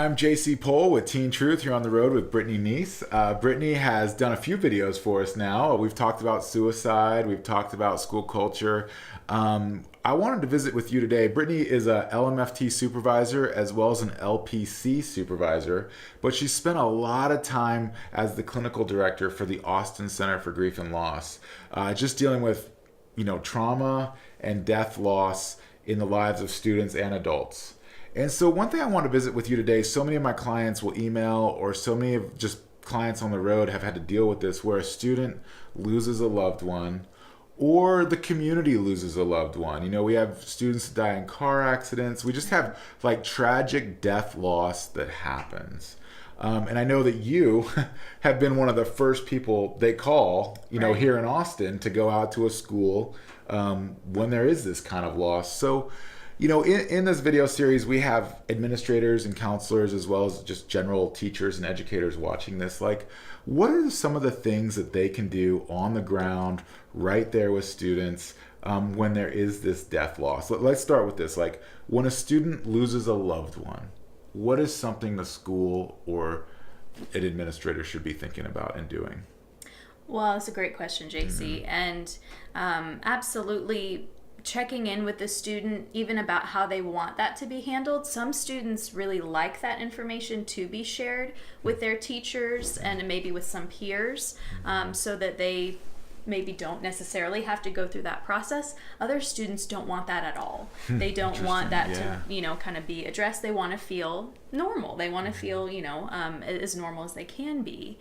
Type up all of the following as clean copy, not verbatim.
I'm JC Pohl with Teen Truth here on the road with Brittany Neese. Brittany has done a few videos for us now. We've talked about suicide. We've talked about school culture. I wanted to visit with you today. Brittany is a LMFT supervisor as well as an LPC supervisor, but she spent a lot of time as the clinical director for the Austin Center for Grief and Loss, just dealing with, trauma and death loss in the lives of students and adults. And so one thing I want to visit with you today, so many of my clients will email, or so many of just clients on the road have had to deal with this, where a student loses a loved one or the community loses a loved one. We have students that die in car accidents. We just have tragic death loss that happens. And I know that you have been one of the first people they call, Right. here in Austin to go out to a school when there is this kind of loss. So, in this video series, we have administrators and counselors as well as just general teachers and educators watching this. What are some of the things that they can do on the ground right there with students when there is this death loss? Let's start with this. When a student loses a loved one, what is something the school or an administrator should be thinking about and doing? Well, that's a great question, JC. And absolutely checking in with the student even about how they want that to be handled. Some students really like that information to be shared with their teachers and maybe with some peers, so that they maybe don't necessarily have to go through that process. Other students don't want that at all. They don't want that to, kind of be addressed. They want to feel normal. They want to feel, as normal as they can be.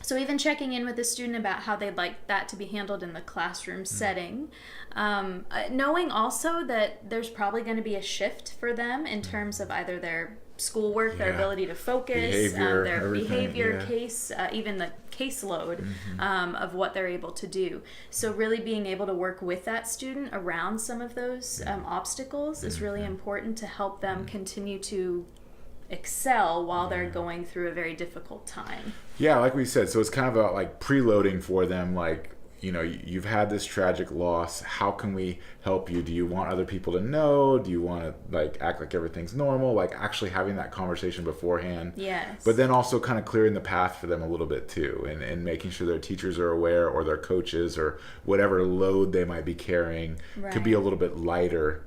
So even checking in with the student about how they'd like that to be handled in the classroom setting. Knowing also that there's probably going to be a shift for them in terms of either their schoolwork, their ability to focus, their behavior, case, even the caseload of what they're able to do. So really being able to work with that student around some of those obstacles is really important to help them continue to excel while they're going through a very difficult time. Yeah, like we said, so it's kind of about preloading for them, you've had this tragic loss. How can we help you? Do you want other people to know? Do you want to act like everything's normal? Actually having that conversation beforehand. Yes. But then also kind of clearing the path for them a little bit too, and making sure their teachers are aware, or their coaches, or whatever load they might be carrying could be a little bit lighter.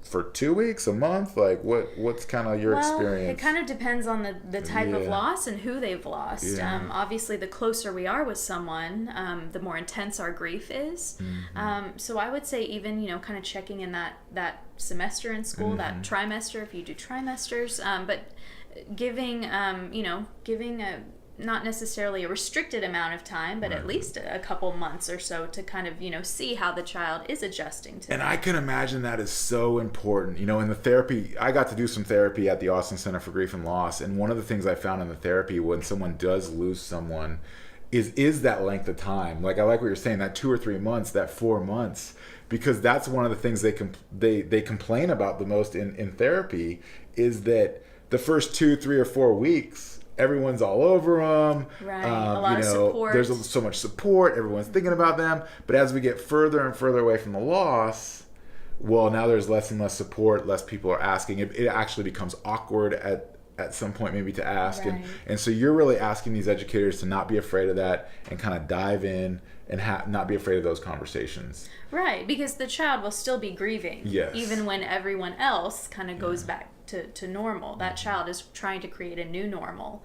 For 2 weeks, a month, what's kind of your experience? It kind of depends on the type of loss and who they've lost. Yeah. Obviously, the closer we are with someone, the more intense our grief is. So I would say even, kind of checking in that semester in school, that trimester, if you do trimesters, but giving a not necessarily a restricted amount of time, but at least a couple months or so to kind of, see how the child is adjusting to And that. I can imagine that is so important. In the therapy, I got to do some therapy at the Austin Center for Grief and Loss. And one of the things I found in the therapy when someone does lose someone is that length of time. I like what you're saying, that 2 or 3 months, that 4 months, because that's one of the things they complain about the most in therapy, is that the first 2, 3, or 4 weeks, everyone's all over them. Right. A lot of support. There's so much support. Everyone's thinking about them. But as we get further and further away from the loss, well, now there's less and less support. Less people are asking. It actually becomes awkward at some point maybe to ask. Right. And so you're really asking these educators to not be afraid of that and kind of dive in and not be afraid of those conversations. Right, because the child will still be grieving. Yes. Even when everyone else kind of goes back to normal. That child is trying to create a new normal.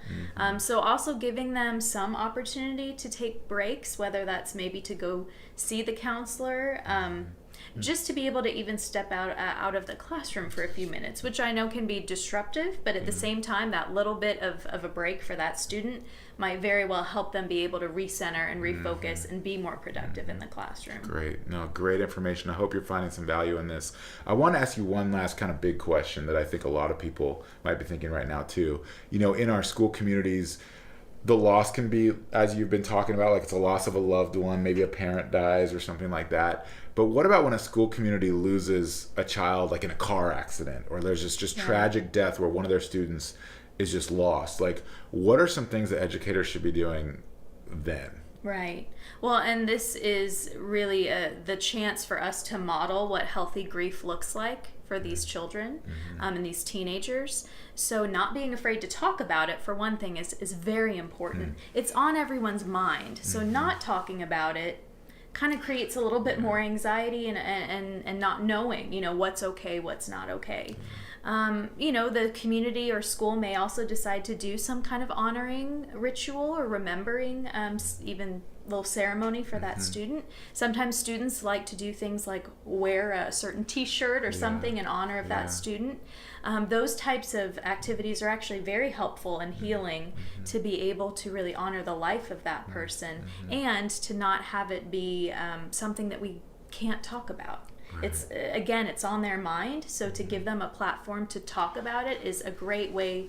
So also giving them some opportunity to take breaks, whether that's maybe to go see the counselor, just to be able to even step out of the classroom for a few minutes, which I know can be disruptive, but at the same time, that little bit of a break for that student might very well help them be able to recenter and refocus and be more productive in the classroom. Great information. I hope you're finding some value in this. I want to ask you one last kind of big question that I think a lot of people might be thinking right now too. In our school communities, the loss can be, as you've been talking about, it's a loss of a loved one, maybe a parent dies or something like that. But what about when a school community loses a child, in a car accident, or there's just tragic death where one of their students is just lost? What are some things that educators should be doing then? Right. Well, and this is really the chance for us to model what healthy grief looks like for these children and these teenagers. So not being afraid to talk about it, for one thing, is very important. It's on everyone's mind. So not talking about it kind of creates a little bit more anxiety and not knowing, what's okay, what's not okay. The community or school may also decide to do some kind of honoring ritual or remembering, even little ceremony for that student. Sometimes students like to do things like wear a certain t-shirt or something in honor of that student. Those types of activities are actually very helpful and healing to be able to really honor the life of that person and to not have it be something that we can't talk about. It's on their mind, so to give them a platform to talk about it is a great way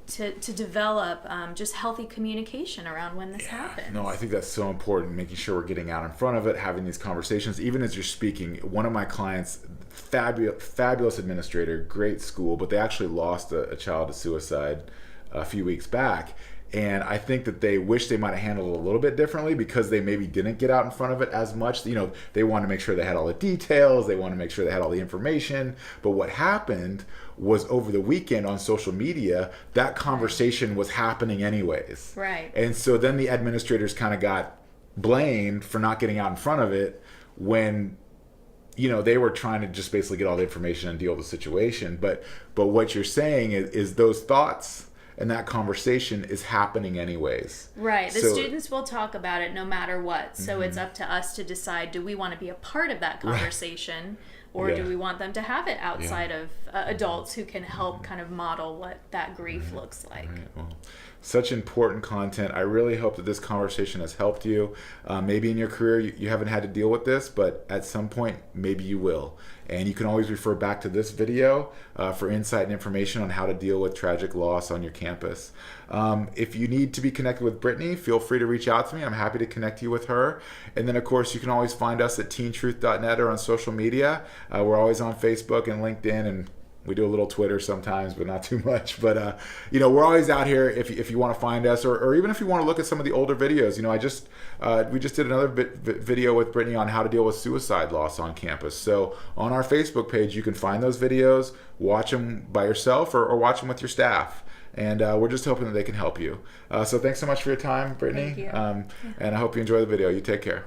to develop just healthy communication around when this happens. No, I think that's so important, making sure we're getting out in front of it, having these conversations. Even as you're speaking, one of my clients, fabulous administrator, great school, but they actually lost a child to suicide a few weeks back. And I think that they wish they might have handled it a little bit differently because they maybe didn't get out in front of it as much. They wanted to make sure they had all the details. They wanted to make sure they had all the information. But what happened was over the weekend on social media, that conversation was happening anyways. Right. And so then the administrators kind of got blamed for not getting out in front of it when they were trying to just basically get all the information and deal with the situation. But what you're saying is those thoughts and that conversation is happening anyways. Right. The students will talk about it no matter what. So it's up to us to decide, do we want to be a part of that conversation or do we want them to have it outside of adults who can help kind of model what that grief looks like. Right. Well, such important content. I really hope that this conversation has helped you. Maybe in your career you haven't had to deal with this, but at some point maybe you will. And you can always refer back to this video for insight and information on how to deal with tragic loss on your campus. If you need to be connected with Brittany, feel free to reach out to me. I'm happy to connect you with her. And then, of course, you can always find us at teentruth.net or on social media. We're always on Facebook and LinkedIn, and we do a little Twitter sometimes, but not too much. But, we're always out here if you want to find us, or even if you want to look at some of the older videos. We just did another video with Brittany on how to deal with suicide loss on campus. So on our Facebook page, you can find those videos, watch them by yourself or watch them with your staff. And we're just hoping that they can help you. So thanks so much for your time, Brittany. Thank you. And I hope you enjoy the video. You take care.